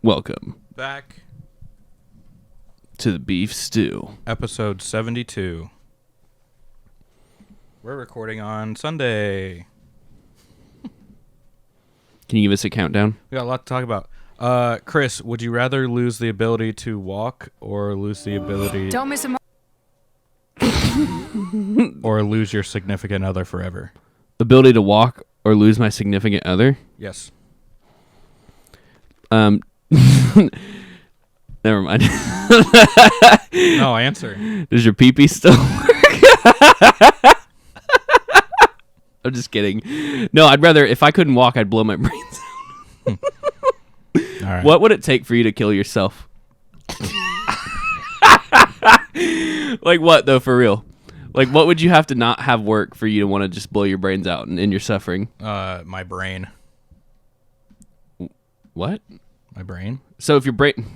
Welcome Back to the beef stew. episode 72. We're recording on Sunday. Can you give us a countdown? We got a lot to talk about. Chris, would you rather lose the ability to walk or lose the ability Don't miss a or lose your significant other forever? Ability to walk or lose my significant other? Yes. Never mind. No, answer. Does your pee-pee still work? I'm just kidding. No, I'd rather, if I couldn't walk, I'd blow my brains out. All right. What would it take for you to kill yourself? Like what, though, for real? Like, what would you have to not have work for you to want to just blow your brains out and end your suffering? My brain. What? My brain? So if your brain...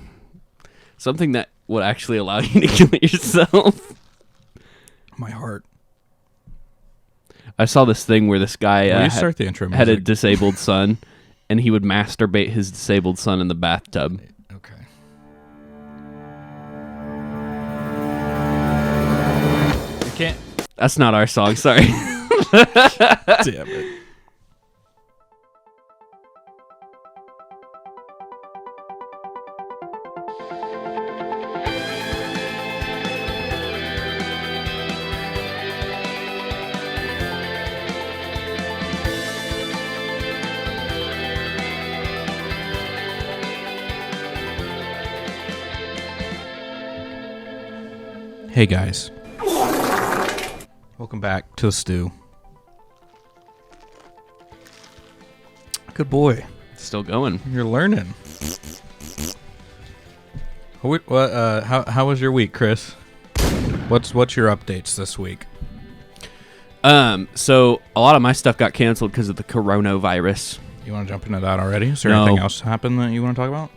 Something that would actually allow you to kill yourself. My heart. I saw this thing where this guy Will you start the intro music? had a disabled son, and he would masturbate his disabled son in the bathtub. Okay. You can't. That's not our song, sorry. Damn it. Hey guys, welcome back to the stew. Good boy, Still going. you're learning. How was your week, Chris? What's your updates this week? So a lot of my stuff got canceled because of the coronavirus. You want to jump into that already? Is there No. anything else happen that you want to talk about?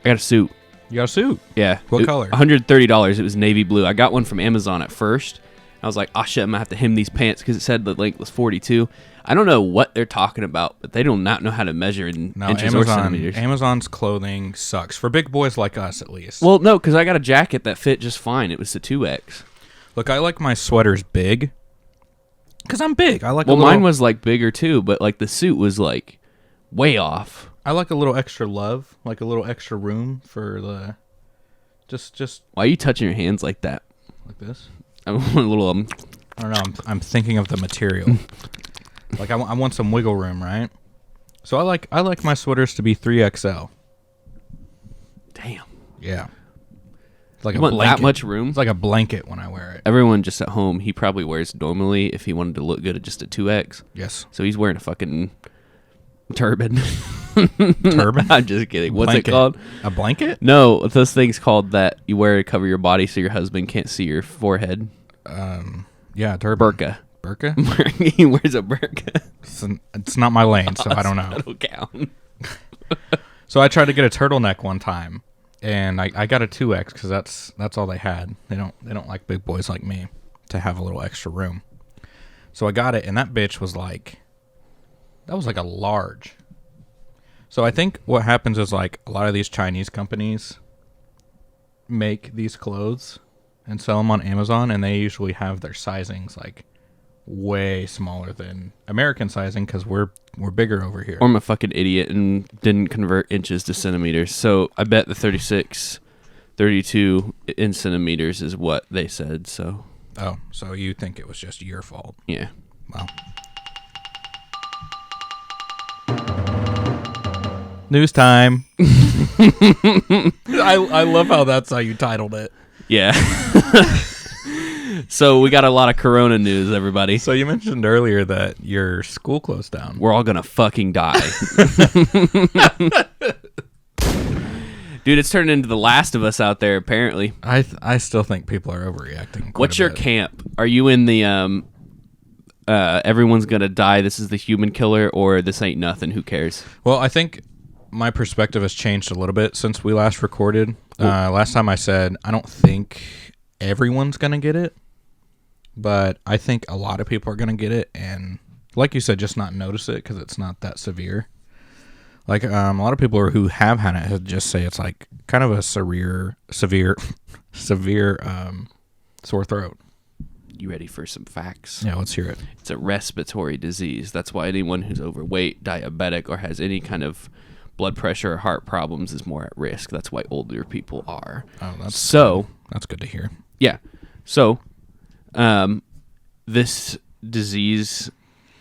I got a suit. You got a suit. Yeah. What color? $130. It was navy blue. I got one from Amazon at first. I was like, oh shit, I'm gonna have to hem these pants because it said the length was 42. I don't know what they're talking about, but they do not know how to measure in No, inches or centimeters. Amazon's clothing sucks for big boys like us, at least. Well, no, because I got a jacket that fit just fine. It was the 2X. Look, I like my sweaters big because I'm big. I like. Well, a little, mine was like bigger too, but like the suit was like way off. I like a little extra love, like a little extra room for the. Just Why are you touching your hands like that? like this. I want a little I don't know. I'm thinking of the material. Like I want some wiggle room, right? So I like my sweaters to be 3XL. damn. Yeah. It's like You a want blanket. that much room? It's like a blanket when I wear it. Everyone just at home, he probably wears normally if he wanted to look good at just a 2X. Yes. So he's wearing a fucking turban. Turban? I'm just kidding. What's Blanket. it called? A blanket? No, those things called that you wear to cover your body so your husband can't see your forehead. Yeah, turban. Burqa. Burqa? He wears a burqa. It's not my lane, so I don't know. That'll count. So I tried to get a turtleneck one time, and I got a 2X because that's all they had. They don't like big boys like me to have a little extra room. So I got it, and that bitch was like, that was like a large. So I think what happens is like a lot of these Chinese companies make these clothes and sell them on Amazon, and they usually have their sizings like way smaller than American sizing because we're bigger over here. Or I'm a fucking idiot and didn't convert inches to centimeters. So I bet the 36, 32 in centimeters is what they said. So, Oh, so you think it was just your fault? yeah. Wow. News time. I love how that's how you titled it. Yeah. So we got a lot of corona news, everybody. So you mentioned earlier that your school closed down. We're all gonna fucking die. Dude, it's turning into The Last of Us out there, apparently. I still think people are overreacting. What's your camp? Are you in the everyone's gonna die, this is the human killer, or this ain't nothing, who cares? Well, I think my perspective has changed a little bit since we last recorded. Last time I said I don't think everyone's gonna get it, but I think a lot of people are gonna get it, and like you said, just not notice it because it's not that severe. Like a lot of people who have had it just say it's like kind of a severe sore throat. You ready for some facts? Yeah, let's hear it. It's a respiratory disease. That's why anyone who's overweight, diabetic, or has any kind of blood pressure or heart problems is more at risk. That's why older people are. Oh, that's good to hear. Yeah. So, this disease,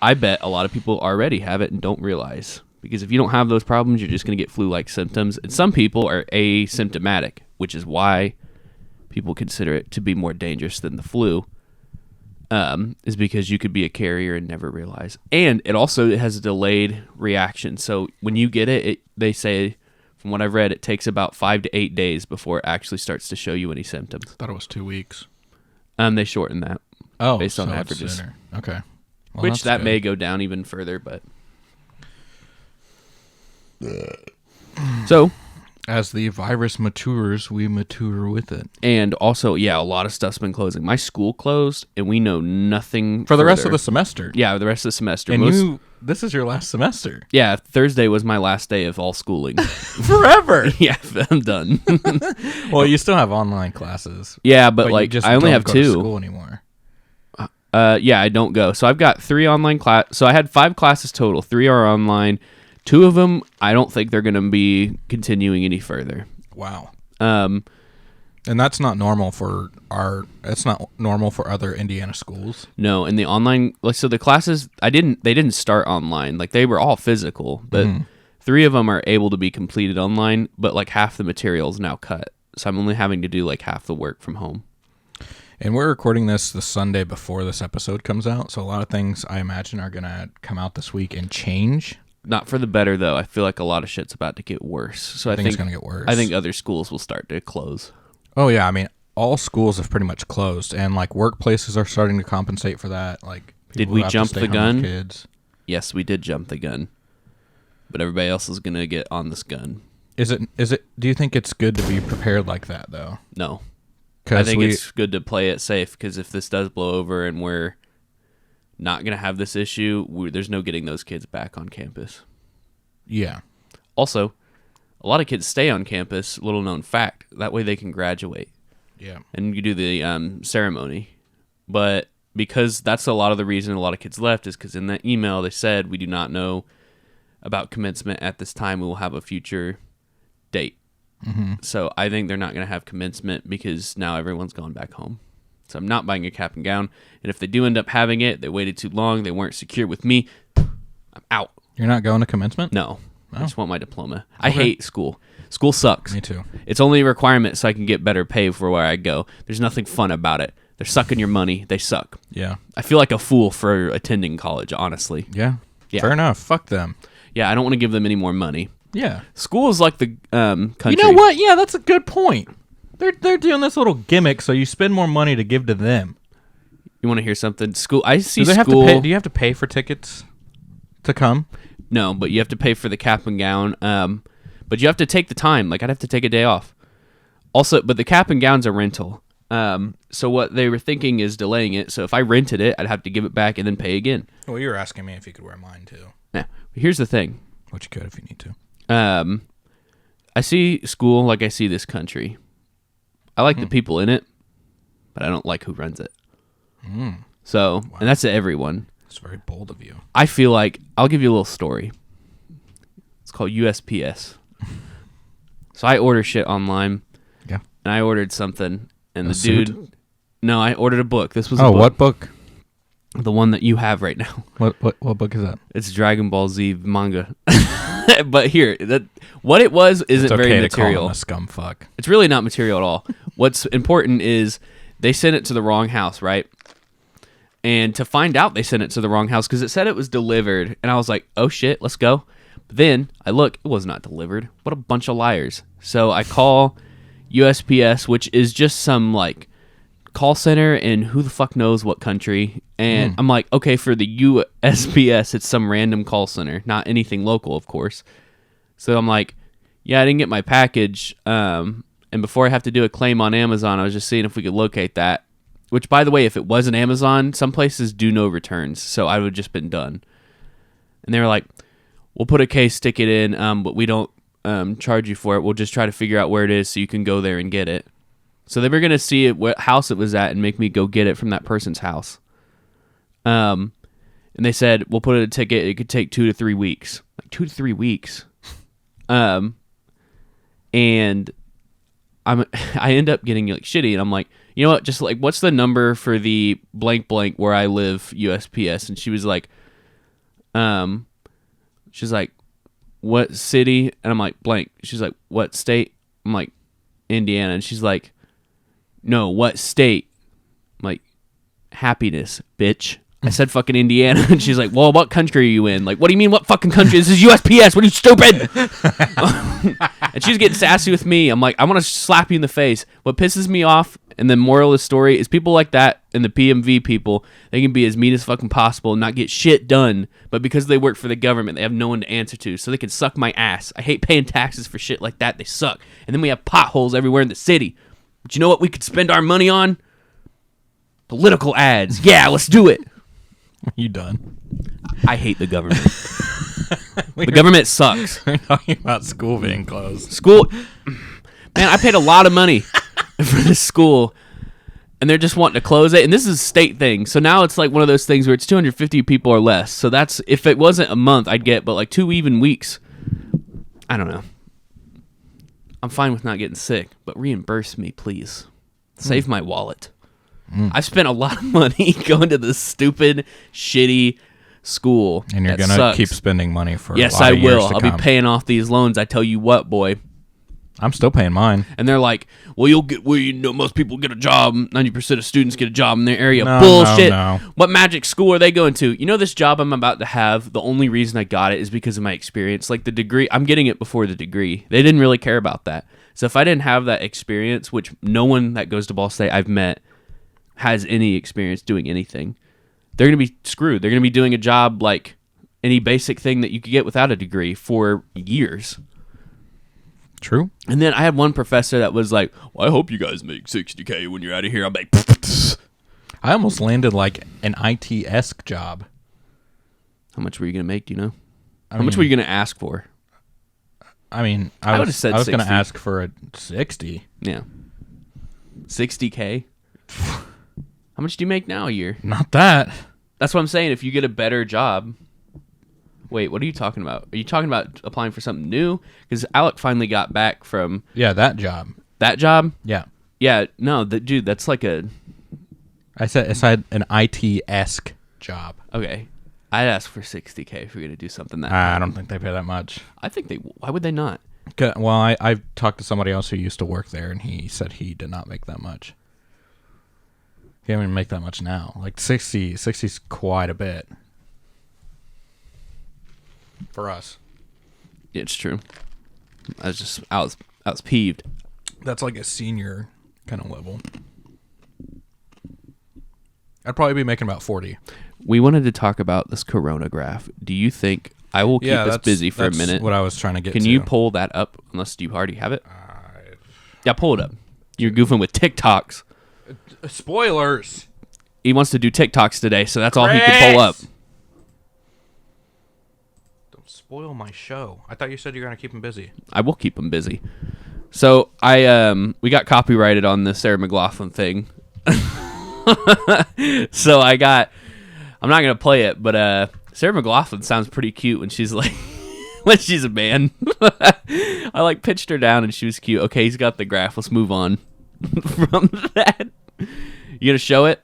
I bet a lot of people already have it and don't realize. Because if you don't have those problems, you're just going to get flu-like symptoms. And some people are asymptomatic, which is why people consider it to be more dangerous than the flu, is because you could be a carrier and never realize. And it also has a delayed reaction. So when you get it, they say, from what I've read, it takes about 5 to 8 days before it actually starts to show you any symptoms. I thought it was 2 weeks. They shorten that. Based on averages. Okay. Well, Which that may go down even further, but... So... As the virus matures, we mature with it. And also, yeah, a lot of stuff's been closing. My school closed, and we know nothing for the rest of the semester. Yeah, the rest of the semester. And this is your last semester. Yeah, Thursday was my last day of all schooling. Forever. Yeah, I'm done. Well, you still have online classes. Yeah, but like I only have 2. To school anymore. Yeah, I don't go. So I've got 3 online class. So I had 5 classes total. 3 are online. 2 of them, I don't think they're going to be continuing any further. Wow. And that's not normal for other Indiana schools. No, and the online, like, so the classes, they didn't start online. Like, they were all physical, but 3 of them are able to be completed online, but like half the material is now cut. So I'm only having to do like half the work from home. And we're recording this the Sunday before this episode comes out. So a lot of things I imagine are going to come out this week and change. Not for the better, though. I feel like a lot of shit's about to get worse. So I think it's going to get worse. I think other schools will start to close. Oh, yeah. I mean, all schools have pretty much closed. And, like, workplaces are starting to compensate for that. Like, did we jump the gun? Kids. Yes, we did jump the gun. But everybody else is going to get on this gun. Is it? Do you think it's good to be prepared like that, though? No. I think it's good to play it safe, because if this does blow over and we're not going to have this issue, there's no getting those kids back on campus. Yeah. Also, a lot of kids stay on campus, little known fact. That way they can graduate. Yeah. And you do the ceremony. But because that's a lot of the reason a lot of kids left is because in that email they said, we do not know about commencement at this time. We will have a future date. Mm-hmm. So I think they're not going to have commencement because now everyone's gone back home. So I'm not buying a cap and gown. And if they do end up having it, they waited too long, they weren't secure with me, I'm out. You're not going to commencement? No. Oh. I just want my diploma. I hate school. School sucks. Me too. It's only a requirement so I can get better pay for where I go. There's nothing fun about it. They're sucking your money. They suck. Yeah. I feel like a fool for attending college, honestly. Yeah. Fair enough. Fuck them. Yeah, I don't want to give them any more money. Yeah. School is like the country. You know what? Yeah, that's a good point. They're doing this little gimmick so you spend more money to give to them. You want to hear something? School. I see do school. Do you have to pay for tickets to come? No, but you have to pay for the cap and gown. But you have to take the time. Like, I'd have to take a day off. Also, but the cap and gown's a rental. So what they were thinking is delaying it. So if I rented it, I'd have to give it back and then pay again. Well, you were asking me if you could wear mine too. Yeah. Here's the thing. Which you could if you need to. I see school like I see this country. I like the people in it, but I don't like who runs it. So, wow. And that's to everyone. It's very bold of you. I feel like, I'll give you a little story. It's called USPS. So I order shit online. Yeah. And I ordered something, and a the suit? dude... No, I ordered a book. This was a book. What book? The one that you have right now. What book is that? It's Dragon Ball Z manga. But here, what it was isn't it's okay very to material. Call him a scumfuck. It's really not material at all. What's important is they sent it to the wrong house, right? And to find out they sent it to the wrong house, because it said it was delivered, and I was like, oh shit, let's go. But then I look, it was not delivered. What a bunch of liars. So I call USPS, which is just some like call center in who the fuck knows what country. And I'm like, okay, for the USPS, it's some random call center, not anything local, of course. So I'm like, yeah, I didn't get my package. And before I have to do a claim on Amazon, I was just seeing if we could locate that. Which, by the way, if it wasn't Amazon, some places do no returns. So I would have just been done. And they were like, we'll put a case ticket in, but we don't charge you for it. We'll just try to figure out where it is so you can go there and get it. So they were going to see what house it was at and make me go get it from that person's house. And they said, we'll put a ticket. It could take 2 to 3 weeks. Like 2 to 3 weeks. And I end up getting like shitty, and I'm like, you know what? Just like, what's the number for the blank blank where I live, USPS? And she was like, what city? And I'm like, blank. She's like, what state? I'm like, Indiana. And she's like, no, what state? I'm like, happiness, bitch. I said fucking Indiana. And she's like, well, what country are you in? Like, what do you mean, what fucking country? This is USPS. What are you, stupid? And she's getting sassy with me. I'm like, I want to slap you in the face. What pisses me off, and the moral of the story, is people like that and the PMV people, they can be as mean as fucking possible and not get shit done. But because they work for the government, they have no one to answer to. So they can suck my ass. I hate paying taxes for shit like that. They suck. And then we have potholes everywhere in the city. But you know what we could spend our money on? Political ads. Yeah, let's do it. You done? I hate the government. The government sucks. We're talking about school being closed. School, man, I paid a lot of money for this school, and they're just wanting to close it. And this is a state thing, so now it's like one of those things where it's 250 people or less. So that's, if it wasn't a month, I'd get, but like 2 even weeks. I don't know. I'm fine with not getting sick, but reimburse me, please. Save my wallet. I've spent a lot of money going to this stupid, shitty school. And you're going to keep spending money for yes, a lot of years will. to I'll come. be paying off these loans. I tell you what, boy. I'm still paying mine. And they're like, well, you know, most people get a job. 90% of students get a job in their area. No, Bullshit. no. What magic school are they going to? You know, this job I'm about to have, the only reason I got it is because of my experience. Like the degree, I'm getting it before the degree. They didn't really care about that. So if I didn't have that experience, which no one that goes to Ball State I've met has any experience doing anything, they're going to be screwed. They're going to be doing a job like any basic thing that you could get without a degree for years. True. And then I had one professor that was like, well, I hope you guys make $60K when you're out of here. I'm like, I almost landed like an IT-esque job. how much were you going to make, do you know? How much were you going to ask for? I mean, I I would've was said going to 60. ask for a 60. Yeah. $60K? How much do you make now a year? Not that. That's what I'm saying. If you get a better job. Wait, what are you talking about? Are you talking about applying for something new? Because Alec finally got back from Yeah, that job. that job. Yeah. Yeah, no, dude, that's like a... I said an IT-esque job. Okay. I'd ask for $60K if you're going to do something that... I don't think they pay that much. I think they... Why would they not? Well, I talked to somebody else who used to work there, and he said he did not make that much. He doesn't even make that much now. Like 60's quite a bit for us. Yeah, it's true. I was peeved. That's like a senior kind of level. I'd probably be making about 40. We wanted to talk about this Corona graph. Do you think... I will keep us busy for a minute. That's what I was trying to get to. Can you pull that up, unless you already have it? Yeah, pull it up. You're goofing with TikToks. Spoilers. He wants to do TikToks today, so that's all he can pull up. Don't spoil my show. I thought you said you're going to keep him busy. I will keep him busy. So we got copyrighted on the Sarah McLachlan thing. So I'm not going to play it, but Sarah McLachlan sounds pretty cute when she's like, when she's a man. I like pitched her down and she was cute. Okay, he's got the graph. Let's move on from that. You gonna show it?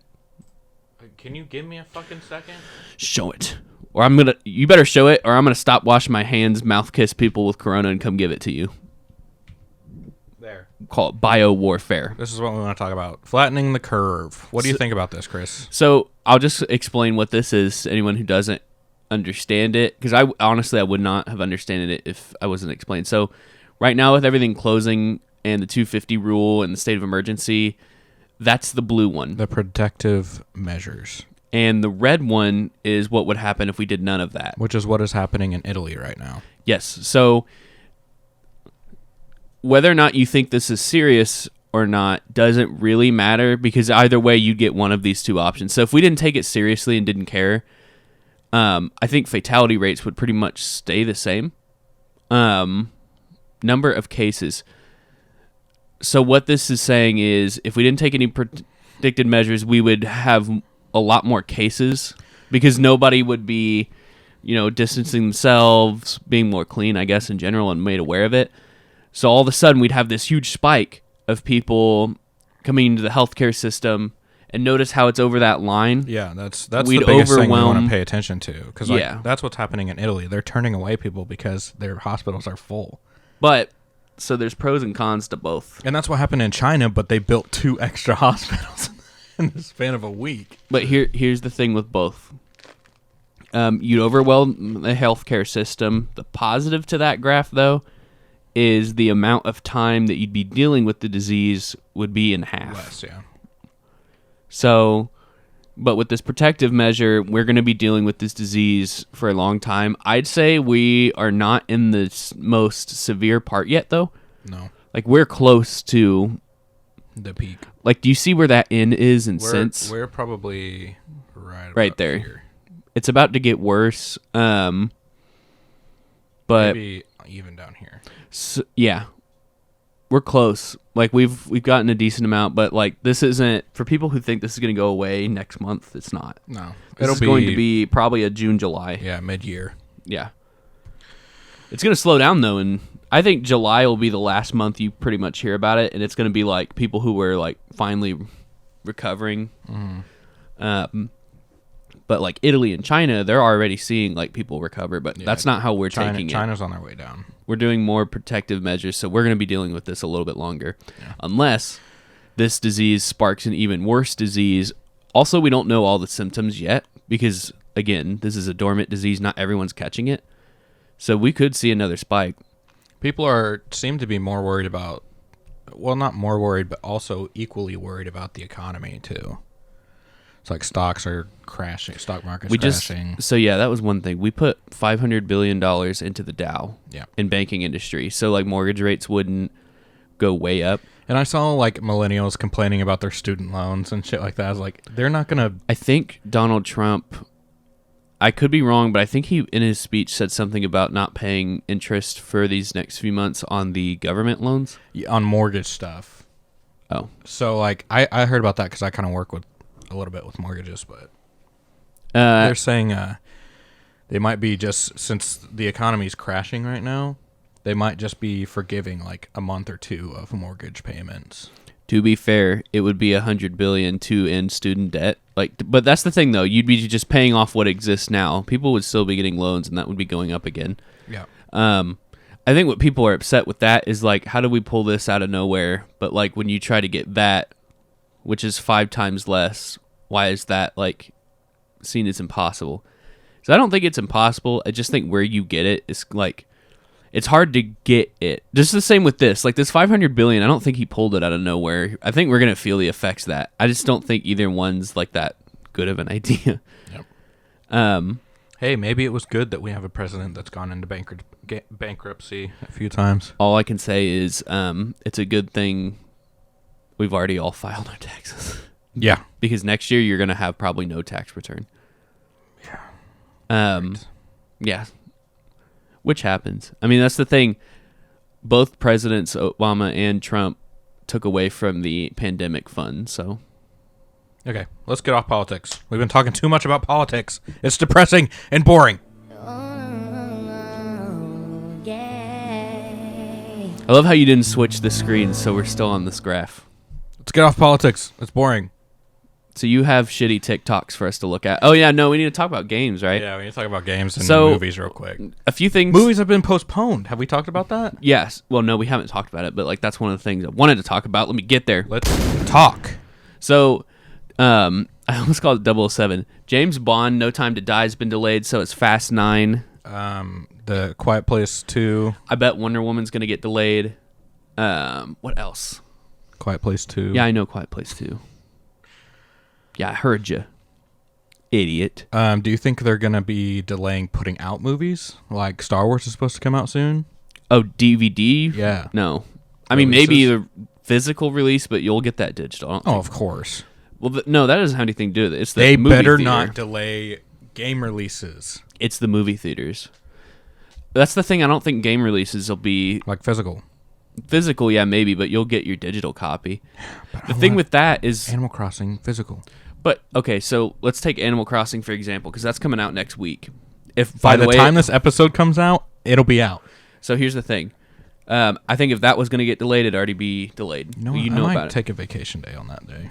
Can you give me a fucking second? Show it. Or you better show it, or I'm gonna stop washing my hands, mouth kiss people with Corona and come give it to you. There. Call it bio warfare. This is what we want to talk about. Flattening the curve. What do you think about this, Chris? So I'll just explain what this is to anyone who doesn't understand it, because I would not have understood it if I wasn't explained. So right now, with everything closing and the 250 rule and the state of emergency, that's the blue one. The protective measures. And the red one is what would happen if we did none of that. Which is what is happening in Italy right now. Yes. So whether or not you think this is serious or not doesn't really matter, because either way you get one of these two options. So if we didn't take it seriously and didn't care, I think fatality rates would pretty much stay the same. Number of cases. So what this is saying is, if we didn't take any predicted measures, we would have a lot more cases because nobody would be, distancing themselves, being more clean, I guess, in general, and made aware of it. So all of a sudden, we'd have this huge spike of people coming into the healthcare system, and notice how it's over that line. Yeah, that's We'd the biggest thing we want overwhelm- to pay attention to, because Yeah. that's what's happening in Italy. They're turning away people because their hospitals are full. But, so there's pros and cons to both. And that's what happened in China, but they built 2 extra hospitals in the span of a week. But here's the thing with both. You'd overwhelm the healthcare system. The positive to that graph, though, is the amount of time that you'd be dealing with the disease would be in half. Less, yeah. So, but with this protective measure, we're going to be dealing with this disease for a long time. I'd say we are not in the most severe part yet, though. No, Like, we're close to, the peak. like, do you see where that N is in cents? We're probably right Right about there. here. It's about to get worse. But Maybe even down here. so, yeah, we're close. Like, we've gotten a decent amount, but like, this isn't for people who think this is going to go away next month. It's not. No, This is going to be probably a June, July. yeah, mid-year. Yeah. It's going to slow down, though, and I think July will be the last month you pretty much hear about it, and it's going to be like people who were like finally recovering. But like Italy and China, they're already seeing like people recover, but that's not how we're taking it. China's on their way down. We're doing more protective measures, so we're going to be dealing with this a little bit longer. Unless this disease sparks an even worse disease. Also, we don't know all the symptoms yet because, again, this is a dormant disease. Not everyone's catching it. So we could see another spike. People seem to be more worried about, well, not more worried, but also equally worried about the economy too. It's like stocks are crashing, stock market's crashing. So yeah, that was one thing. We put $500 billion into the Dow Yeah. in banking industry. So like mortgage rates wouldn't go way up. And I saw like millennials complaining about their student loans and shit like that. I was like, they're not gonna. I think Donald Trump, I could be wrong, but I think he in his speech said something about not paying interest for these next few months on the government loans. On mortgage stuff. Oh, So like I heard about that because I kind of work with a little bit with mortgages, but they're saying they might be, just since the economy's crashing right now, they might just be forgiving like a month or 2 of mortgage payments. to be fair, it would be $100 billion to end student debt. Like, but that's the thing though. You'd be just paying off what exists now. People would still be getting loans, and that would be going up again. Yeah. I think what people are upset with that is like, how do we pull this out of nowhere? But like when you try to get that, which is 5 times less, why is that like seen as impossible? So I don't think it's impossible. I just think where you get it is like, it's hard to get it. Just the same with this. Like this $500 billion, I don't think he pulled it out of nowhere. I think we're going to feel the effects of that. I just don't think either one's like that good of an idea. Yep. Hey, maybe it was good that we have a president that's gone into bankruptcy a few times. All I can say is it's a good thing we've already all filed our taxes. Yeah. Because next year you're going to have probably no tax return. Yeah. Which happens. I mean, that's the thing. Both presidents, Obama and Trump, took away from the pandemic fund, so. Okay, let's get off politics. We've been talking too much about politics. It's depressing and boring. I love how you didn't switch the screens, so we're still on this graph. Let's get off politics. It's boring. So you have shitty TikToks for us to look at. Oh, yeah, no, we need to talk about games, right? Yeah, we need to talk about games and So- movies real quick. A few things. Movies have been postponed. Have we talked about that? Yes. Well, no, we haven't talked about it, but like that's one of the things I wanted to talk about. Let me get there. Let's talk. So, I almost called it 007. James Bond, No Time to Die has been delayed, so it's Fast 9. The Quiet Place 2. I bet Wonder Woman's going to get delayed. What else? Quiet Place 2. Yeah, I know Quiet Place 2. Yeah, I heard you. Idiot. Do you think they're going to be delaying putting out movies? Like Star Wars is supposed to come out soon? Oh, DVD? Yeah. No. I mean, maybe Releases? the physical release, but you'll get that digital. I don't Oh, think- of course. Well, no, that doesn't have anything to do with it. It's the They movie better theater. not delay Game releases. It's the movie theaters. That's the thing. I don't think game releases will be Like physical. physical. Yeah, maybe, but you'll get your digital copy. The thing with that is, Animal Crossing physical. but okay, so let's take Animal Crossing for example, because that's coming out next week. If By the way, time this episode comes out, it'll be out. so here's the thing. I think if that was going to get delayed, it'd already be delayed. You know, you I know might about take a vacation day on that day.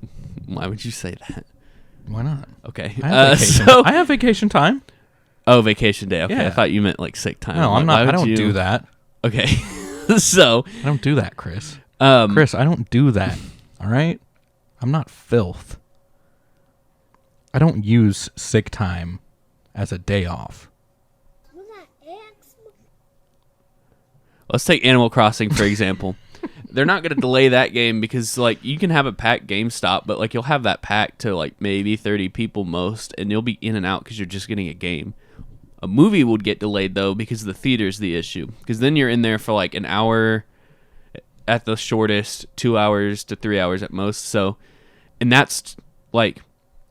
it. Why would you say that? Why not? Okay. I have, vacation. So, I have vacation time. oh, vacation day. Okay, I Yeah. thought you meant like sick time. No, like, I'm why not. I would don't you- do that. Okay. So, I don't do that, Chris. um, Chris, I don't do that. All right? I'm not filth. I don't use sick time as a day off. let's take Animal Crossing for example. They're not going to delay that game because like you can have a packed GameStop, but like you'll have that packed to like maybe 30 people most, and you'll be in and out because you're just getting a game. A movie would get delayed though because the theater's the issue. Because then you're in there for like an hour at the shortest, 2 hours to 3 hours at most. So, and that's like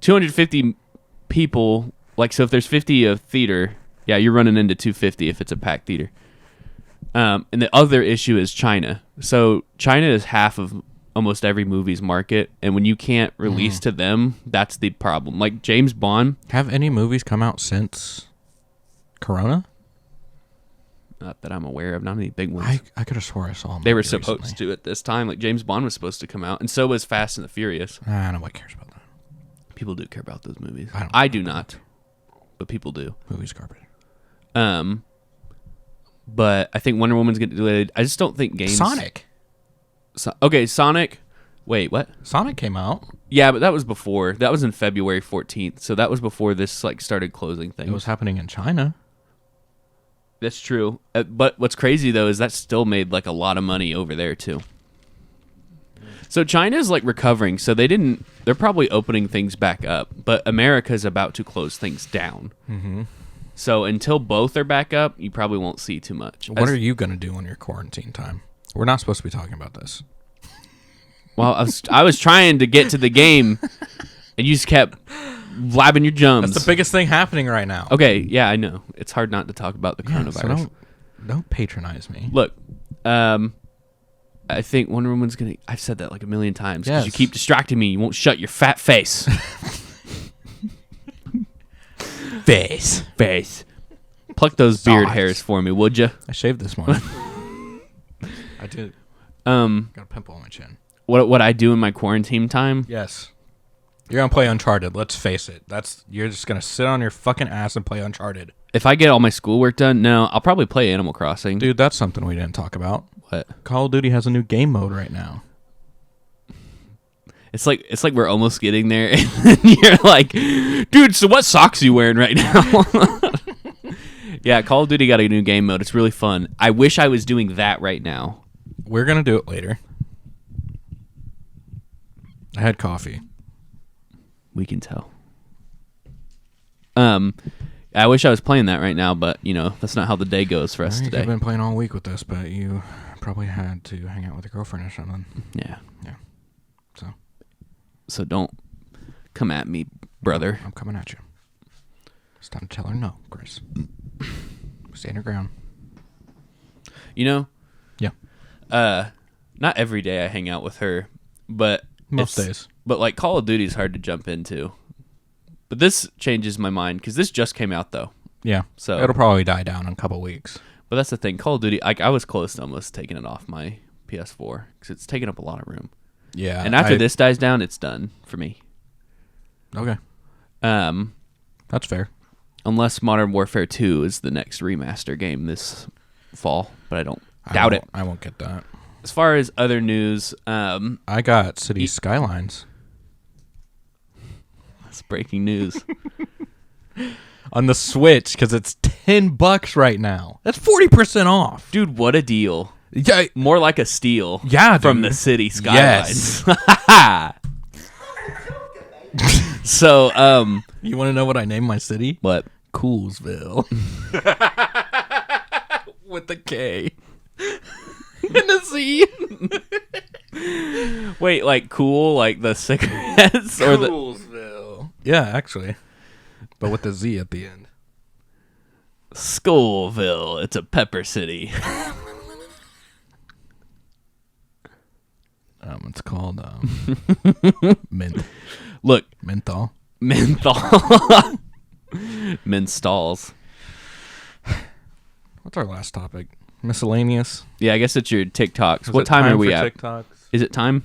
250 people. Like so, if there's 50 a theater, yeah, you're running into 250 if it's a packed theater. And the other issue is China. So China is half of almost every movie's market, and when you can't release to them, that's the problem. Like James Bond, Have any movies come out since Corona? not that I'm aware of, not any big ones. I could have swore I saw them. They were supposed to at this time. Like James Bond was supposed to come out, and so was Fast and the Furious. Nobody cares about that. People do care about those movies. I don't I do not, but people do. Movies garbage. But I think Wonder Woman's getting delayed. I just don't think games. Sonic. Okay, Sonic. Wait, what? Sonic came out. Yeah, but that was before. That was in February 14th. So that was before this like started closing things. It was happening in China. That's true. But what's crazy though is that still made like a lot of money over there too. So China's like recovering. So they're probably opening things back up, but America's about to close things down. Mm-hmm. So until both are back up, you probably won't see too much. What are you going to do on your quarantine time? We're not supposed to be talking about this. Well, I was trying to get to the game, and you just kept blabbing your jums. That's the biggest thing happening right now. Okay, yeah, I know. It's hard not to talk about the Yeah, coronavirus. so don't patronize me. Look, I think Wonder Woman's gonna. I've said that like a million times because you Yes. keep distracting me. You won't shut your fat face. Face. Pluck those beard Sauce. hairs for me, would you? I shaved this morning. I did. Got a pimple on my chin. What I do in my quarantine time? Yes. You're going to play Uncharted. Let's face it. You're just going to sit on your fucking ass and play Uncharted. If I get all my schoolwork done, no, I'll probably play Animal Crossing. Dude, that's something we didn't talk about. What? Call of Duty has a new game mode right now. It's like we're almost getting there, and then you're like, dude, so what socks are you wearing right now? Yeah, Call of Duty got a new game mode. It's really fun. I wish I was doing that right now. We're going to do it later. I had coffee. We can tell. I wish I was playing that right now, but you know that's not how the day goes for us You could today. have been playing all week with this, but you probably had to hang out with a girlfriend or something. Yeah. Yeah. So don't come at me, brother. I'm coming at you. It's time to tell her no, Chris. Stand your ground. You know? Yeah. Not every day I hang out with her, but Most days. But like Call of Duty is hard to jump into. But this changes my mind because this just came out though. Yeah. So It'll probably die down in a couple weeks. But that's the thing. Call of Duty, like I was close to almost taking it off my PS4 because it's taking up a lot of room. Yeah. And after this dies down, it's done for me. Okay. That's fair. Unless Modern Warfare 2 is the next remaster game this fall, but I don't doubt it. I won't get that. As far as other news, I got Cities Skylines. that's breaking news. On the Switch, because it's $10 right now. That's 40% off. Dude, what a deal. Yeah. More like a steal. Yeah, From dude. the city skylines. Yes. So, You want to know what I named my city? what? Coolsville. With the K. And the Z. Wait, like cool, like the cigarettes or the Coolsville. Yeah, actually. but with the Z at the end. Scoville. It's a pepper city. It's called mint. Look, Menthol. menthol. Menstalls. What's our last topic? Miscellaneous. Yeah, I guess it's your TikToks. Is What it time are we for at? TikToks? Is it time?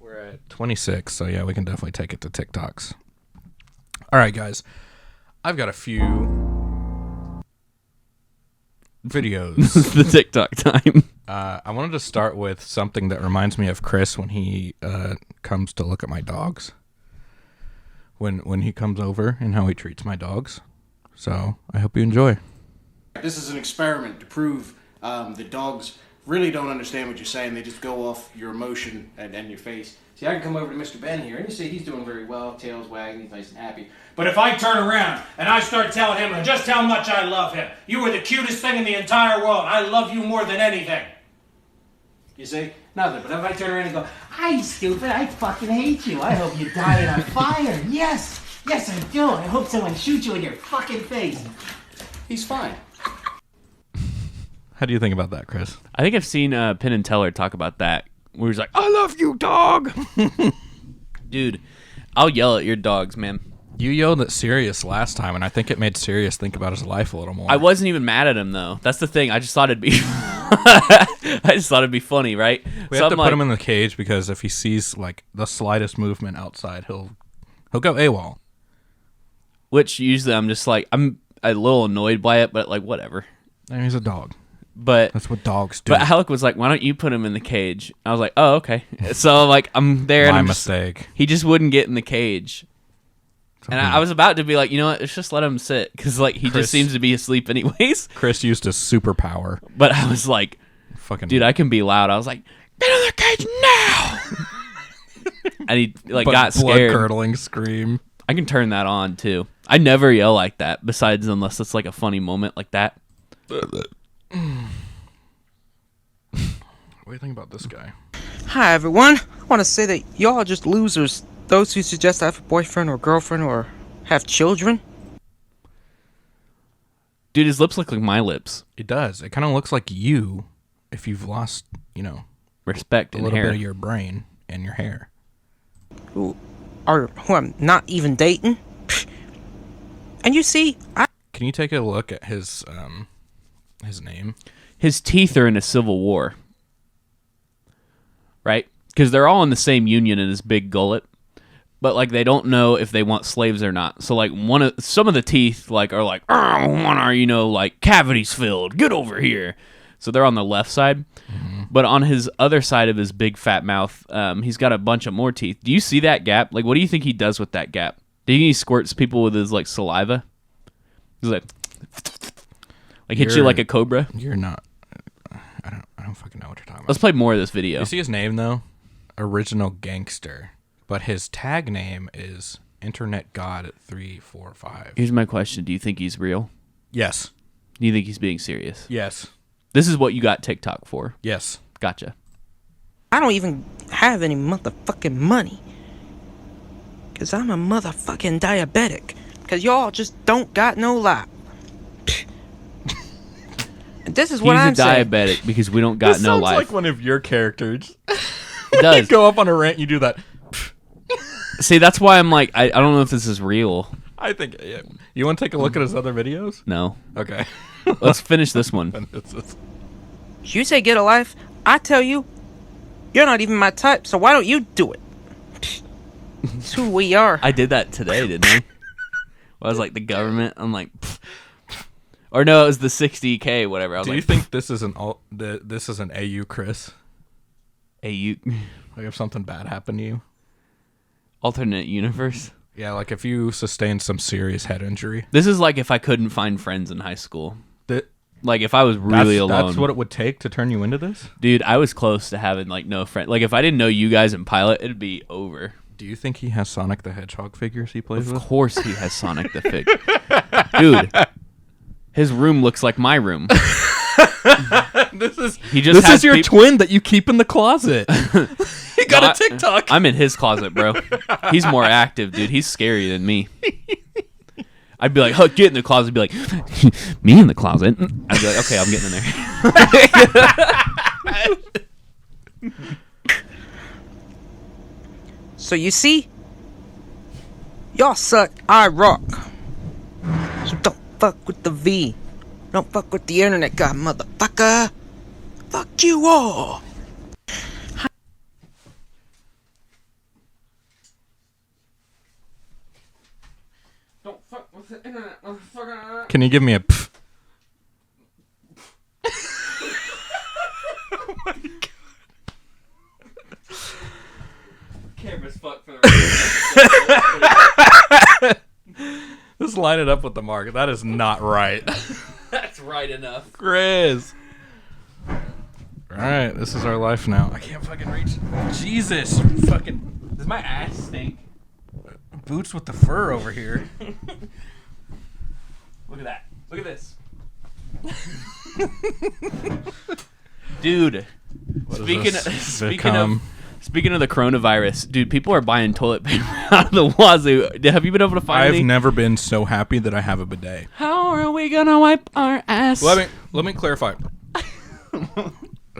We're at 26, so yeah, we can definitely take it to TikToks. All right, guys. I've got a few videos. The TikTok time. I wanted to start with something that reminds me of Chris when he comes to look at my dogs. When he comes over and how he treats my dogs. So I hope you enjoy. This is an experiment to prove that dogs really don't understand what you're saying. They just go off your emotion and your face. See, I can come over to Mr. Ben here and you see he's doing very well, tail's wagging, he's nice and happy. But if I turn around and I start telling him just how much I love him, you are the cutest thing in the entire world. I love you more than anything. You see? Nothing. But if I turn around and go, "I'm stupid, I fucking hate you. I hope you die on fire. Yes, yes I do. I hope someone shoots you in your fucking face." He's fine. How do you think about that, Chris? I think I've seen Penn and Teller talk about that. Where he's like, "I love you, dog." Dude, I'll yell at your dogs, man. You yelled at Sirius last time, and I think it made Sirius think about his life a little more. I wasn't even mad at him though. That's the thing. I just thought it'd be. I just thought it'd be funny, right? We have to put him in the cage because if he sees like the slightest movement outside, he'll go AWOL. Which usually I'm just like I'm a little annoyed by it, but like whatever. And he's a dog. But That's what dogs do. But Alec was like, "Why don't you put him in the cage?" I was like, "Oh, okay." So like I'm there, and My I'm mistake. he just wouldn't get in the cage. And I was about to be like, you know what? Let's just let him sit because like he Chris- just seems to be asleep anyways. Chris used his superpower. But I was like, Fucking dude, I can be loud. I was like, "Get in the cage now!" And he like got scared. blood-curdling scream. I can turn that on too. I never yell like that. Besides, unless it's like a funny moment like that. What do you think about this guy? Hi everyone. I want to say that y'all are just losers. Those who suggest I have a boyfriend or girlfriend or have children. Dude, his lips look like my lips. It does. It kind of looks like you if you've lost, Respect a and little hair. bit of your brain and your hair. Who I'm not even dating. And you see, Can you take a look at his name? His teeth are in a civil war. Right? Because they're all in the same union in his big gullet. But like they don't know if they want slaves or not. So like some of the teeth like are like, "I want our, like cavities filled. Get over here." So they're on the left side. Mm-hmm. But on his other side of his big fat mouth, he's got a bunch of more teeth. Do you see that gap? Like, what do you think he does with that gap? Do you think he squirts people with his like saliva? He's like hits you like a cobra. You're not. I don't fucking know what you're talking about. Let's play more of this video. You see his name though? Original Gangster. But his tag name is Internet God 345. Here's my question: do you think he's real? Yes. Do you think he's being serious? Yes. This is what you got TikTok for. Yes. Gotcha. I don't even have any motherfucking money. Because I'm a motherfucking diabetic. Because y'all just don't got no life. And this is what I'm He's a saying. diabetic because we don't got This no sounds life. like one of your characters. It does. You go up on a rant, you do that. See, that's why I'm like, I don't know if this is real. I think. Yeah. You want to take a look at his other videos? No. Okay. Let's finish this one. You say get a life, I tell you, you're not even my type, so why don't you do it? It's who we are. I did that today, didn't I? I was like the government. I'm like, pfft. Or no, it was the 60K, whatever. I was Do like, you think this is this is an AU Chris? AU Like if something bad happened to you? alternate universe? Yeah, like if you sustained some serious head injury. This is like if I couldn't find friends in high school. That Like if I was really alone. That's what it would take to turn you into this? Dude, I was close to having like no friend. Like if I didn't know you guys in Pilot, it'd be over. Do you think he has Sonic the Hedgehog figures he plays Of with? course he has Sonic the Fig. Dude, his room looks like my room. This is He just this has is your peop- twin that you keep in the closet. He got No, a TikTok. I'm in his closet, bro. He's more active, dude. He's scarier than me. I'd be like, "Huck, get in the closet." He'd be like, "Me in the closet?" I'd be like, "Okay, I'm getting in there." So you see, y'all suck, I rock. So don't fuck with the V. Don't fuck with the internet guy, motherfucker. Fuck you all. Don't fuck with the internet, motherfucker. Can you give me a pff? Camera's fucked for the Just line it up with the mark. That is not right. That's right enough. Chris. Alright, this is our life now. I can't fucking reach. Jesus. Fucking Does my ass stink? boots with the fur over here. Look at that. Look at this. Dude. Speaking of the coronavirus, dude, people are buying toilet paper out of the wazoo. Have you been able to find I've any? never been so happy that I have a bidet. How are we gonna wipe our ass? Let me clarify.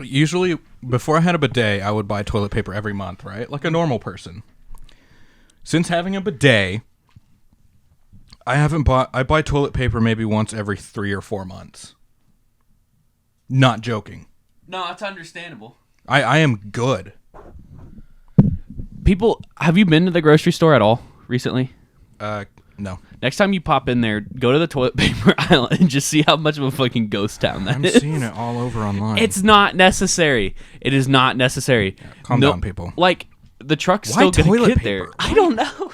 Usually, before I had a bidet, I would buy toilet paper every month, right? Like a normal person. Since having a bidet, I buy toilet paper maybe once every 3 or 4 months. Not joking. No, it's understandable. I am good. People, have you been to the grocery store at all recently? No. Next time you pop in there, go to the toilet paper aisle and just see how much of a fucking ghost town that I'm is. seeing it all over online. It's not necessary. It is not necessary. Calm down, people. Like, the truck's Why still going to toilet get there. paper? I don't know.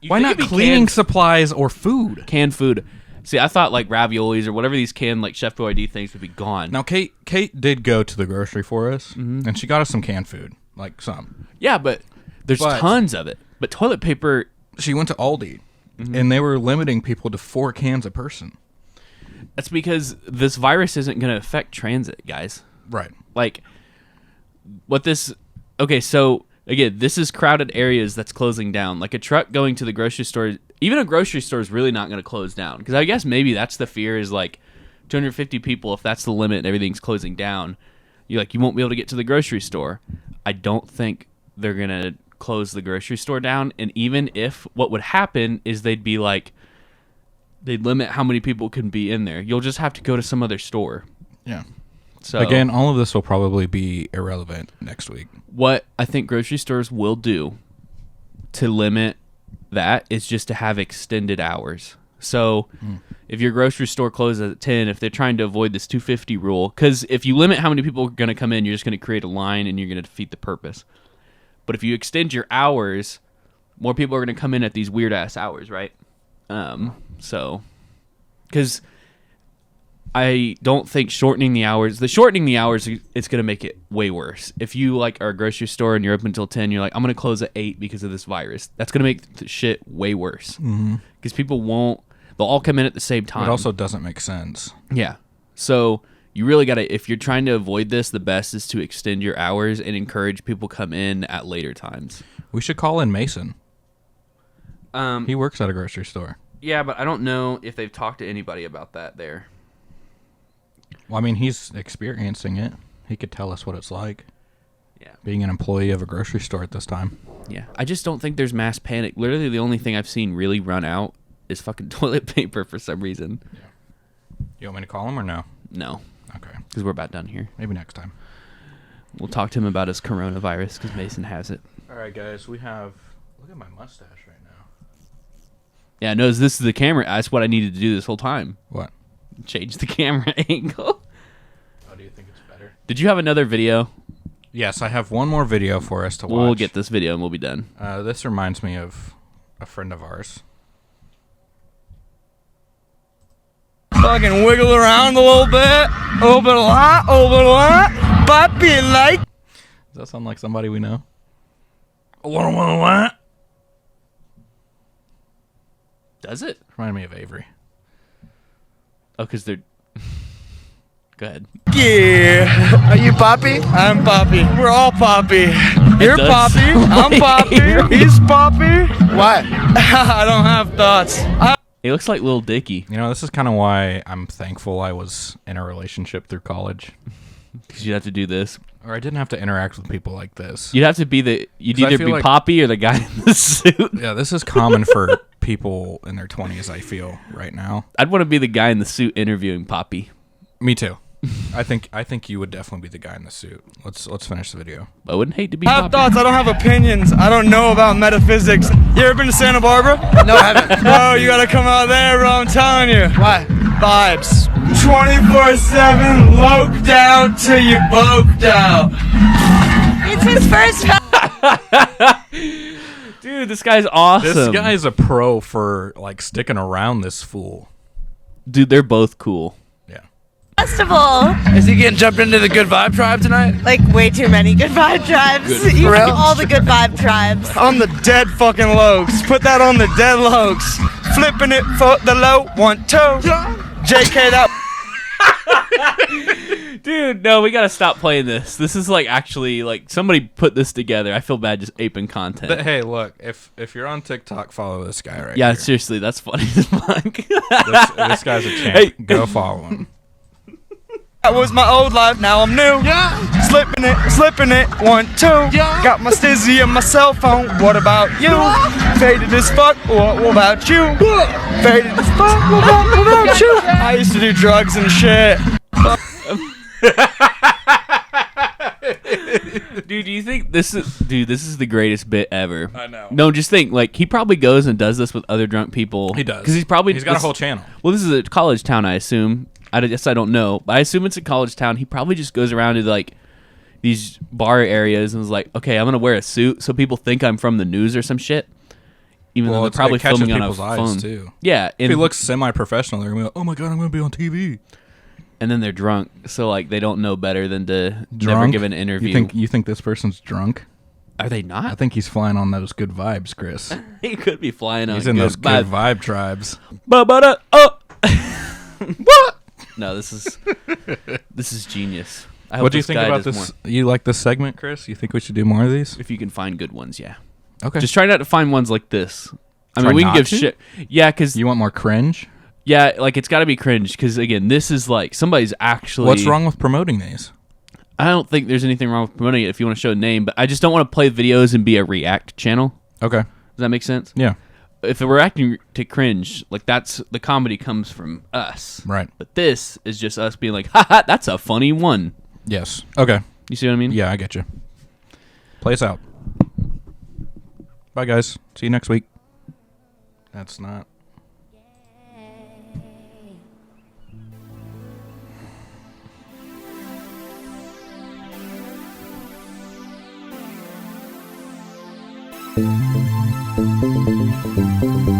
Why not cleaning supplies or food? Canned food. See, I thought like raviolis or whatever these canned like Chef Boyardee things would be gone. Now, Kate did go to the grocery for us, and she got us some canned food, like some. Yeah, but there's tons of it. But toilet paper. She went to Aldi, and they were limiting people to 4 cans a person. That's because this virus isn't going to affect transit, guys. Right. Like, what this... Okay, so, again, this is crowded areas that's closing down. Like, a truck going to the grocery store... Even a grocery store is really not going to close down. Because I guess maybe that's the fear is, like, 250 people, if that's the limit and everything's closing down, you won't be able to get to the grocery store. I don't think they're going to close the grocery store down. And even if what would happen is they'd be like... They'd limit how many people can be in there. You'll just have to go to some other store. Yeah. So Again, all of this will probably be irrelevant next week. what I think grocery stores will do to limit that is just to have extended hours. So if your grocery store closes at 10, if they're trying to avoid this 250 rule, because if you limit how many people are going to come in, you're just going to create a line and you're going to defeat the purpose. But if you extend your hours, more people are going to come in at these weird ass hours, right? So, because I don't think shortening the hours is going to make it way worse. If you like are a grocery store and you're open until 10, you're like, I'm going to close at 8 because of this virus. That's going to make the shit way worse. Because people they'll all come in at the same time. It also doesn't make sense. Yeah. So you really got to, if you're trying to avoid this, the best is to extend your hours and encourage people come in at later times. We should call in Mason. He works at a grocery store. Yeah, but I don't know if they've talked to anybody about that there. Well, I mean, he's experiencing it. He could tell us what it's like. Yeah. Being an employee of a grocery store at this time. Yeah. I just don't think there's mass panic. Literally, the only thing I've seen really run out is fucking toilet paper for some reason. You want me to call him or no? No, Okay. because we're about done here. Maybe next time. We'll talk to him about his coronavirus because Mason has it. All right, guys. We have... Look at my mustache right now. Yeah, no, this is the camera. That's what I needed to do this whole time. What? Change the camera angle. Oh, do you think it's better? Did you have another video? Yes, I have one more video for us to watch. We'll get this video and we'll be done. This reminds me of a friend of ours. Fucking wiggle around a little bit. Open a lot. Puppy like. Does that sound like somebody we know? What? Does it? Reminded me of Avery. Oh, because they're... Go ahead. Yeah. Are you Poppy? I'm Poppy. We're all Poppy. You're does Poppy. sound I'm like Poppy. Avery. He's Poppy. What? I don't have thoughts. He looks like Lil Dicky. You know, this is kind of why I'm thankful I was in a relationship through college. Because you'd have to do this. Or I didn't have to interact with people like this. You'd have to be you'd 'Cause I either feel be like- Poppy or the guy in the suit. Yeah, this is common for people in their 20s, I feel, right now. I'd want to be the guy in the suit interviewing Poppy. Me too. I think you would definitely be the guy in the suit. Let's finish the video. I wouldn't hate to be I have Poppy. thoughts. I don't have opinions. I don't know about metaphysics. You ever been to Santa Barbara? No, I haven't. Bro, you gotta come out there, bro. I'm telling you. Why? Vibes. 24/7, loked out till you boked out. It's his first Dude, this guy's awesome. This guy's a pro for like sticking around this fool. Dude, they're both cool. Yeah. festival. Is he getting jumped into the Good Vibe Tribe tonight? Like way too many good vibe tribes. You know, all the good vibe tribes. On the dead fucking Lokes. Put that on the dead Lokes. Flipping it for the low 1 2. JK that. Dude, no, we gotta stop playing this. This is like actually like somebody put this together. I feel bad just aping content. But hey, look, if you're on TikTok, follow this guy right Yeah, here. seriously, that's funny as fuck. This guy's a champ. Hey. Go follow him. That was my old life, now I'm new. Yeah. Slipping it, 1 2. Yeah. Got my stizzy and my cell phone. What about you? Faded as fuck. What about you? Faded as fuck. What about you? I used to do drugs and shit. Dude, do you think this is the greatest bit ever? I know. No, just think like he probably goes and does this with other drunk people. He does. Because he's got a whole channel. Well, this is a college town, I assume. I guess I don't know, but I assume it's a college town. He probably just goes around to like these bar areas and is like, okay, I'm gonna wear a suit so people think I'm from the news or some shit. Even though they're probably it catches filming on a people's eyes, phone too. Yeah, If and he looks semi-professional, they're gonna be like, "Oh my god, I'm gonna be on TV." and then they're drunk, so like they don't know better than to never give an interview. You think this person's drunk? Are they I not? think he's flying on those good vibes, Chris. He could be flying on. He's in good those good vibes. vibe tribes. Oh. What? No, this is genius. I hope What do you this think guy about does this? more. You like this segment, Chris? You think we should do more of these? If you can find good ones, yeah. Okay. Just try not to find ones like this. I Try mean, we can not give to? shit. Yeah, because You want more cringe? yeah, like it's got to be cringe. Because again, this is like somebody's actually. What's wrong with promoting these? I don't think there's anything wrong with promoting it if you want to show a name, but I just don't want to play videos and be a react channel. Okay. Does that make sense? Yeah. If we're acting to cringe, like that's the comedy comes from us. Right. But this is just us being like, haha, that's a funny one. Yes. Okay. You see what I mean? Yeah, I get you. Play us out. Bye, guys. See you next week. That's not. Thank you.